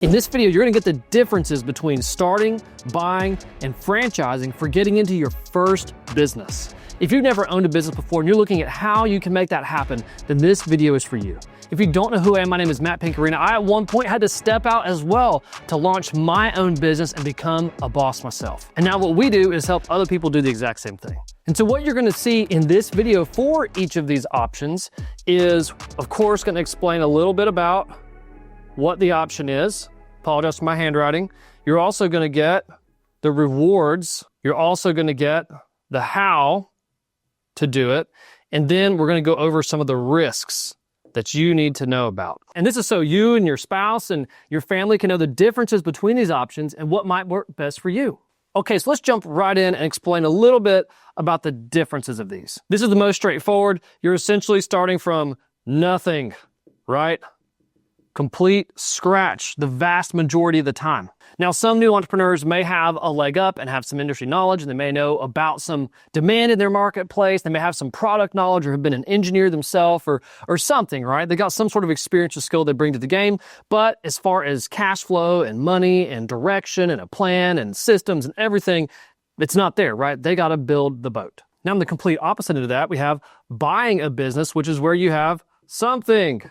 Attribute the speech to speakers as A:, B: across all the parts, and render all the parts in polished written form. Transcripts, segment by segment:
A: In this video, you're gonna get the differences between starting, buying, and franchising for getting into your first business. If you've never owned a business before and you're looking at how you can make that happen, then this video is for you. If you don't know who I am, my name is Matt Pinkarina. I at one point had to step out as well to launch my own business and become a boss myself. And now what we do is help other people do the exact same thing. And so what you're gonna see in this video for each of these options is, of course, gonna explain a little bit about what the option is. Apologize for my handwriting. You're also gonna get the rewards. You're also gonna get the how to do it. And then we're gonna go over some of the risks that you need to know about. And this is so you and your spouse and your family can know the differences between these options and what might work best for you. Okay, so let's jump right in and explain a little bit about the differences of these. This is the most straightforward. You're essentially starting from nothing, right? Complete scratch the vast majority of the time. Now, some new entrepreneurs may have a leg up and have some industry knowledge, and they may know about some demand in their marketplace. They may have some product knowledge or have been an engineer themselves or something, right? They got some sort of experience or skill they bring to the game. But as far as cash flow and money and direction and a plan and systems and everything, it's not there, right? They got to build the boat. Now, on the complete opposite of that, we have buying a business, which is where you have something,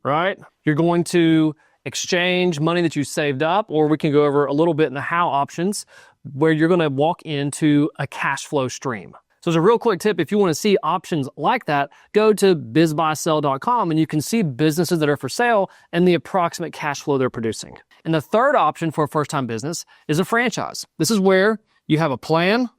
A: right? You're going to exchange money that you saved up, or we can go over a little bit in the how options where you're going to walk into a cash flow stream. So as a real quick tip, if you want to see options like that, go to bizbuysell.com and you can see businesses that are for sale and the approximate cash flow they're producing. And the third option for a first-time business is a franchise. This is where you have a plan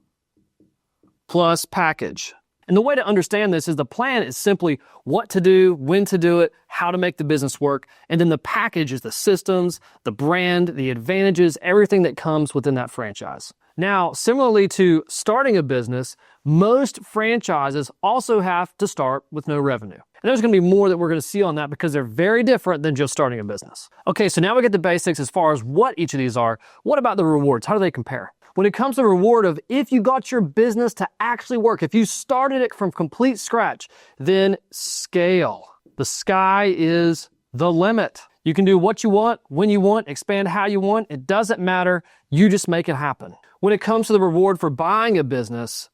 A: plus package. And the way to understand this is the plan is simply what to do, when to do it, how to make the business work. And then the package is the systems, the brand, the advantages, everything that comes within that franchise. Now, similarly to starting a business, most franchises also have to start with no revenue. And there's going to be more that we're going to see on that because they're very different than just starting a business. Okay, so now we get the basics as far as what each of these are. What about the rewards? How do they compare? When it comes to the reward of if you got your business to actually work, if you started it from complete scratch, then scale. The sky is the limit. You can do what you want, when you want, expand how you want. It doesn't matter. You just make it happen. When it comes to the reward for buying a business,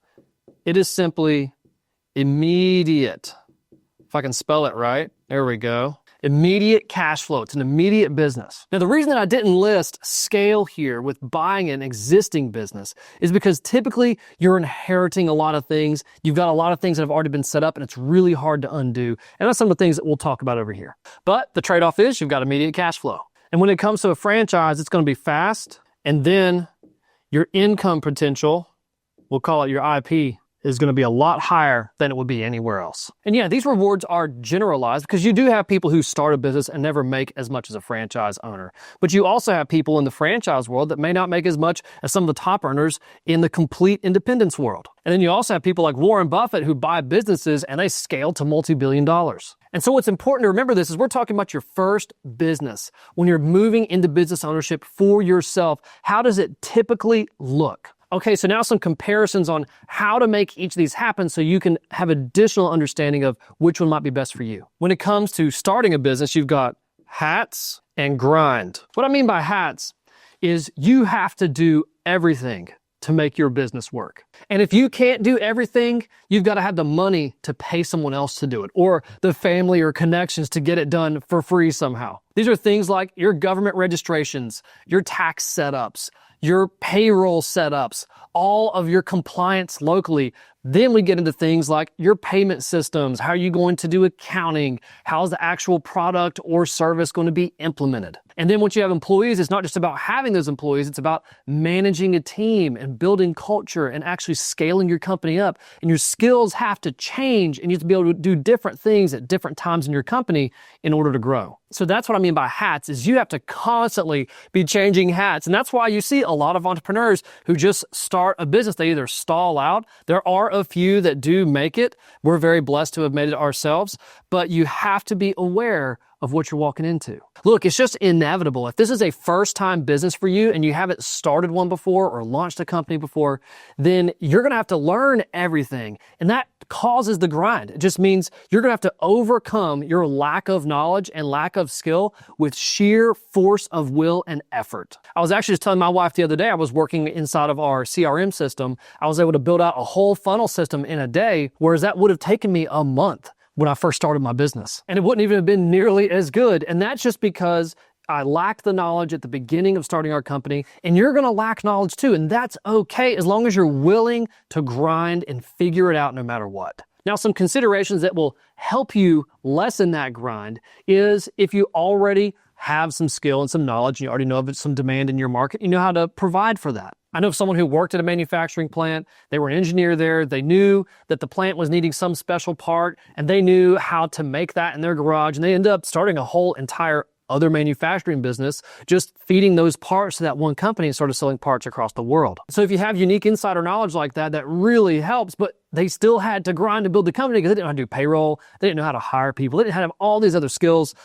A: it is simply immediate. If I can spell it right, there we go. Immediate cash flow. It's an immediate business. Now, the reason that I didn't list scale here with buying an existing business is because typically you're inheriting a lot of things. You've got a lot of things that have already been set up and it's really hard to undo. And that's some of the things that we'll talk about over here. But the trade-off is you've got immediate cash flow. And when it comes to a franchise, it's going to be fast. And then your income potential, we'll call it your IP, is going to be a lot higher than it would be anywhere else. And yeah, these rewards are generalized because you do have people who start a business and never make as much as a franchise owner. But you also have people in the franchise world that may not make as much as some of the top earners in the complete independence world. And then you also have people like Warren Buffett who buy businesses and they scale to multi-billion dollars. And so what's important to remember this is we're talking about your first business. When you're moving into business ownership for yourself, how does it typically look? Okay, so now some comparisons on how to make each of these happen so you can have additional understanding of which one might be best for you. When it comes to starting a business, you've got hats and grind. What I mean by hats is you have to do everything to make your business work. And if you can't do everything, you've got to have the money to pay someone else to do it, or the family or connections to get it done for free somehow. These are things like your government registrations, your tax setups, your payroll setups, all of your compliance locally. Then we get into things like your payment systems. How are you going to do accounting? How's the actual product or service going to be implemented? And then once you have employees, it's not just about having those employees, it's about managing a team and building culture and actually scaling your company up. And your skills have to change and you have to be able to do different things at different times in your company in order to grow. So that's what I mean by hats, is you have to constantly be changing hats. And that's why you see a lot of entrepreneurs who just start a business. They either stall out. There are a few that do make it. We're very blessed to have made it ourselves, but you have to be aware of what you're walking into. Look, it's just inevitable. If this is a first-time business for you and you haven't started one before or launched a company before, then you're going to have to learn everything. And that causes the grind. It just means you're going to have to overcome your lack of knowledge and lack of skill with sheer force of will and effort. I was actually just telling my wife the other day, I was working inside of our CRM system. I was able to build out a whole funnel system in a day, whereas that would have taken me a month when I first started my business. And it wouldn't even have been nearly as good. And that's just because I lacked the knowledge at the beginning of starting our company, and you're gonna lack knowledge too, and that's okay as long as you're willing to grind and figure it out no matter what. Now, some considerations that will help you lessen that grind is if you already have some skill and some knowledge, and you already know of some demand in your market, you know how to provide for that. I know of someone who worked at a manufacturing plant, they were an engineer there, they knew that the plant was needing some special part, and they knew how to make that in their garage, and they ended up starting a whole entire other manufacturing business, just feeding those parts to that one company and started selling parts across the world. So if you have unique insider knowledge like that, that really helps, but they still had to grind to build the company because they didn't know how to do payroll, they didn't know how to hire people, they didn't have all these other skills.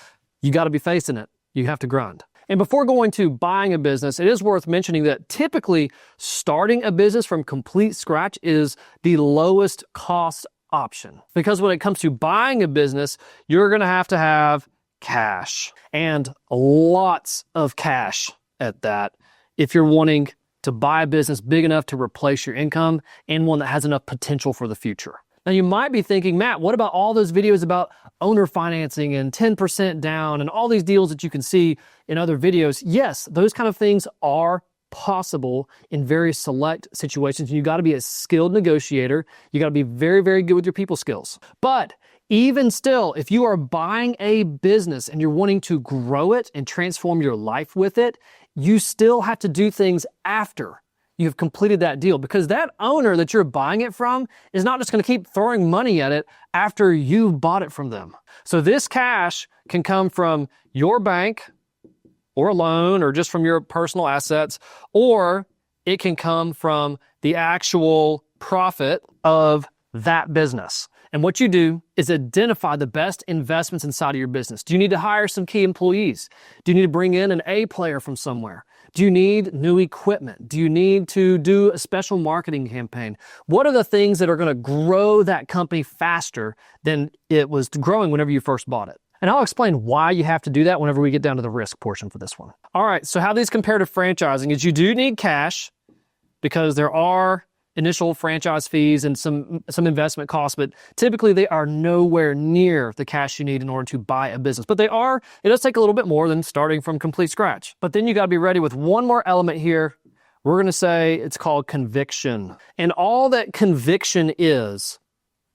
A: You got to be facing it. You have to grind. And before going to buying a business, it is worth mentioning that typically starting a business from complete scratch is the lowest cost option. Because when it comes to buying a business, you're going to have cash, and lots of cash at that, if you're wanting to buy a business big enough to replace your income and one that has enough potential for the future. Now you might be thinking, Matt, what about all those videos about owner financing and 10% down and all these deals that you can see in other videos? Yes, those kind of things are possible in very select situations. You got to be a skilled negotiator. You got to be very, very good with your people skills. But even still, if you are buying a business and you're wanting to grow it and transform your life with it, you still have to do things after you've completed that deal, because that owner that you're buying it from is not just going to keep throwing money at it after you bought it from them. So this cash can come from your bank or a loan or just from your personal assets, or it can come from the actual profit of that business. And what you do is identify the best investments inside of your business. Do you need to hire some key employees? Do you need to bring in an A player from somewhere? Do you need new equipment? Do you need to do a special marketing campaign? What are the things that are going to grow that company faster than it was growing whenever you first bought it? And I'll explain why you have to do that whenever we get down to the risk portion for this one. All right, so how these compare to franchising is you do need cash because there are initial franchise fees and some investment costs, but typically they are nowhere near the cash you need in order to buy a business. But it does take a little bit more than starting from complete scratch. But then you got to be ready with one more element here. We're going to say it's called conviction. And all that conviction is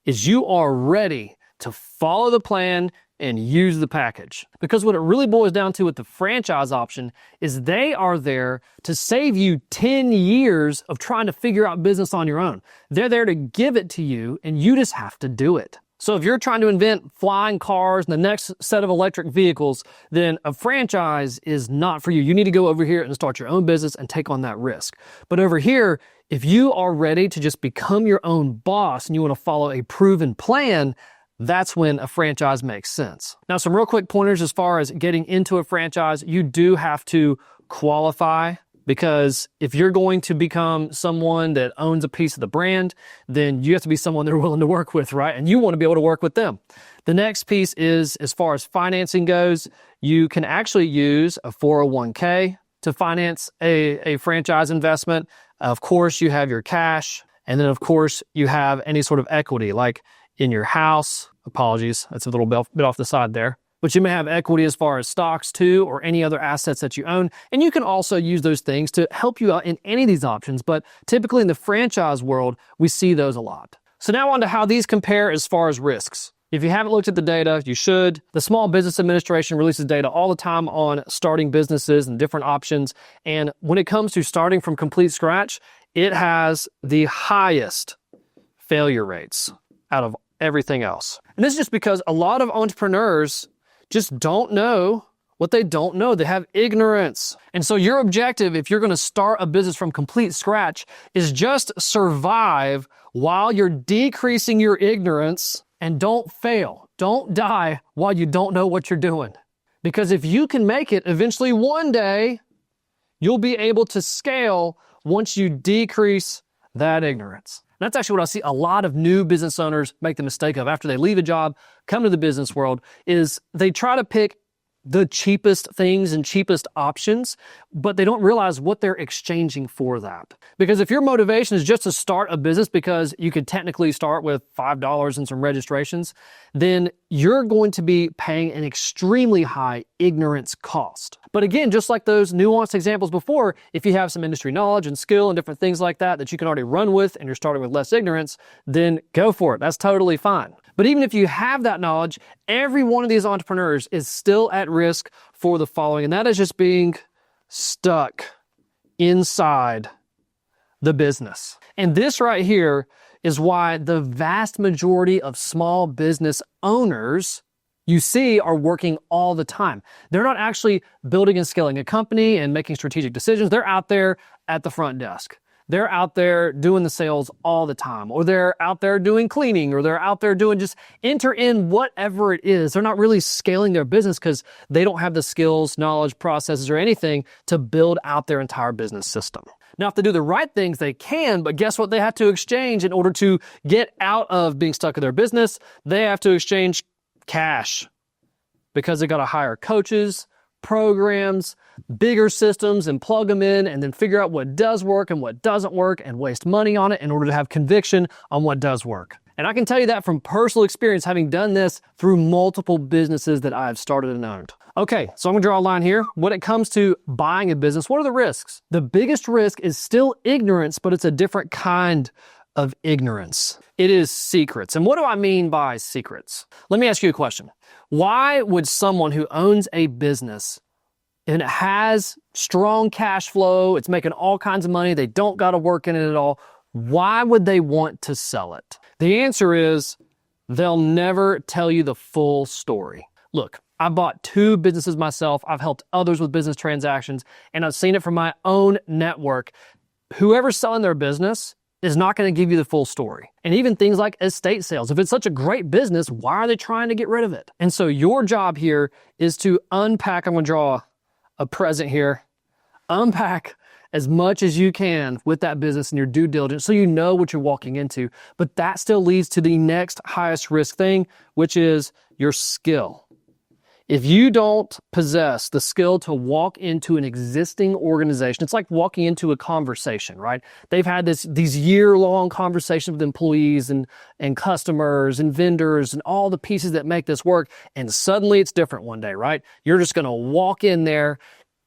A: you are ready to follow the plan and use the package. Because what it really boils down to with the franchise option is they are there to save you 10 years of trying to figure out business on your own. They're there to give it to you, and you just have to do it. So if you're trying to invent flying cars and the next set of electric vehicles, then a franchise is not for you. You need to go over here and start your own business and take on that risk. But over here, if you are ready to just become your own boss and you want to follow a proven plan, that's when a franchise makes sense. Now, some real quick pointers as far as getting into a franchise. You do have to qualify, because if you're going to become someone that owns a piece of the brand, then you have to be someone they're willing to work with, right? And you want to be able to work with them. The next piece is, as far as financing goes, you can actually use a 401k to finance a franchise investment. Of course, you have your cash, and then of course you have any sort of equity, like in your house. Apologies, that's a little bit off the side there. But you may have equity as far as stocks too, or any other assets that you own. And you can also use those things to help you out in any of these options. But typically in the franchise world, we see those a lot. So now on to how these compare as far as risks. If you haven't looked at the data, you should. The Small Business Administration releases data all the time on starting businesses and different options. And when it comes to starting from complete scratch, it has the highest failure rates out of everything else. And this is just because a lot of entrepreneurs just don't know what they don't know. They have ignorance. And so your objective, if you're going to start a business from complete scratch, is just survive while you're decreasing your ignorance, and don't fail. Don't die while you don't know what you're doing. Because if you can make it, eventually one day, you'll be able to scale once you decrease that ignorance. And that's actually what I see a lot of new business owners make the mistake of after they leave a job, come to the business world, is they try to pick the cheapest things and cheapest options, but they don't realize what they're exchanging for that. Because if your motivation is just to start a business because you could technically start with $5 and some registrations, then you're going to be paying an extremely high ignorance cost. But again, just like those nuanced examples before, if you have some industry knowledge and skill and different things like that you can already run with and you're starting with less ignorance, then go for it. That's totally fine. But even if you have that knowledge, every one of these entrepreneurs is still at risk for the following, and that is just being stuck inside the business. And this right here is why the vast majority of small business owners you see are working all the time. They're not actually building and scaling a company and making strategic decisions. They're out there at the front desk. They're out there doing the sales all the time, or they're out there doing cleaning, or they're out there doing just enter in whatever it is. They're not really scaling their business because they don't have the skills, knowledge, processes, or anything to build out their entire business system. Now, if they do the right things, they can, but guess what they have to exchange in order to get out of being stuck in their business? They have to exchange cash because they got to hire coaches, programs, bigger systems and plug them in and then figure out what does work and what doesn't work and waste money on it in order to have conviction on what does work. And I can tell you that from personal experience, having done this through multiple businesses that I've started and owned. Okay, so I'm gonna draw a line here. When it comes to buying a business, what are the risks? The biggest risk is still ignorance, but it's a different kind of ignorance. It is secrets. And what do I mean by secrets? Let me ask you a question. Why would someone who owns a business and it has strong cash flow, it's making all kinds of money, they don't got to work in it at all, why would they want to sell it? The answer is they'll never tell you the full story. Look, I bought 2 businesses myself. I've helped others with business transactions, and I've seen it from my own network. Whoever's selling their business is not going to give you the full story. And even things like estate sales. If it's such a great business, why are they trying to get rid of it? And so your job here is to unpack. I'm going to draw a present here. Unpack as much as you can with that business and your due diligence so you know what you're walking into. But that still leads to the next highest risk thing, which is your skill. If you don't possess the skill to walk into an existing organization, it's like walking into a conversation, right? They've had these year-long conversations with employees and customers and vendors and all the pieces that make this work, and suddenly it's different one day, right? You're just going to walk in there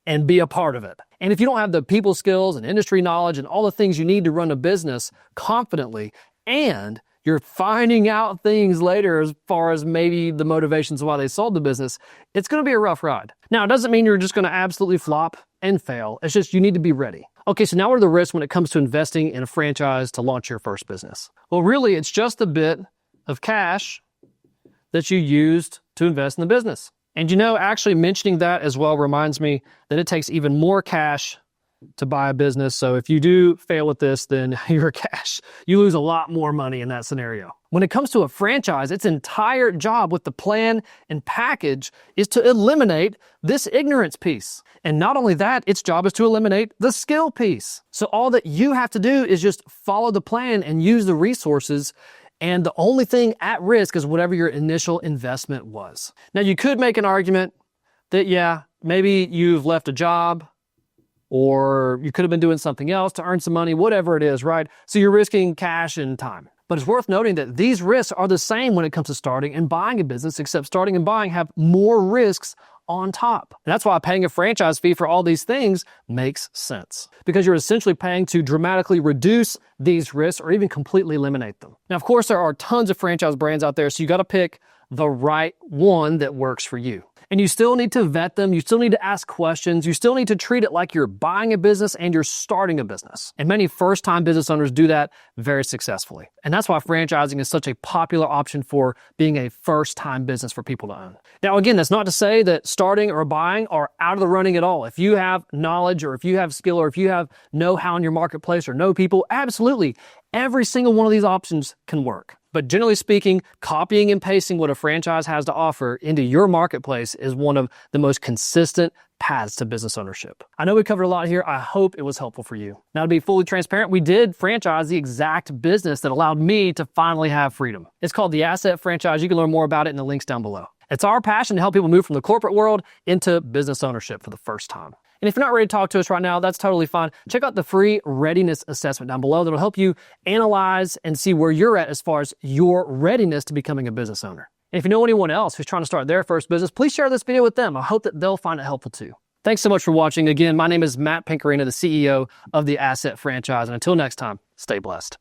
A: and be a part of it. And if you don't have the people skills and industry knowledge and all the things you need to run a business confidently, and you're finding out things later as far as maybe the motivations of why they sold the business, it's going to be a rough ride. Now, it doesn't mean you're just going to absolutely flop and fail. It's just you need to be ready. Okay, so now what are the risks when it comes to investing in a franchise to launch your first business? Well, really, it's just a bit of cash that you used to invest in the business. And you know, actually mentioning that as well reminds me that it takes even more cash to buy a business. So if you do fail with this, then your cash, you lose a lot more money in that scenario. When it comes to a franchise, its entire job with the plan and package is to eliminate this ignorance piece. And not only that, its job is to eliminate the skill piece. So all that you have to do is just follow the plan and use the resources. And the only thing at risk is whatever your initial investment was. Now, you could make an argument that, yeah, maybe you've left a job, or you could have been doing something else to earn some money, whatever it is, right? So you're risking cash and time. But it's worth noting that these risks are the same when it comes to starting and buying a business, except starting and buying have more risks on top. And that's why paying a franchise fee for all these things makes sense, because you're essentially paying to dramatically reduce these risks or even completely eliminate them. Now, of course, there are tons of franchise brands out there, so you got to pick the right one that works for you. And you still need to vet them. You still need to ask questions. You still need to treat it like you're buying a business and you're starting a business. And many first-time business owners do that very successfully. And that's why franchising is such a popular option for being a first-time business for people to own. Now, again, that's not to say that starting or buying are out of the running at all. If you have knowledge or if you have skill or if you have know-how in your marketplace or know people, absolutely. Every single one of these options can work. But generally speaking, copying and pasting what a franchise has to offer into your marketplace is one of the most consistent paths to business ownership. I know we covered a lot here. I hope it was helpful for you. Now, to be fully transparent, we did franchise the exact business that allowed me to finally have freedom. It's called the Assett franchise. You can learn more about it in the links down below. It's our passion to help people move from the corporate world into business ownership for the first time. And if you're not ready to talk to us right now, that's totally fine. Check out the free readiness assessment down below that'll help you analyze and see where you're at as far as your readiness to becoming a business owner. And if you know anyone else who's trying to start their first business, please share this video with them. I hope that they'll find it helpful too. Thanks so much for watching. Again, my name is Matt Pinkerina, the CEO of the Assett franchise. And until next time, stay blessed.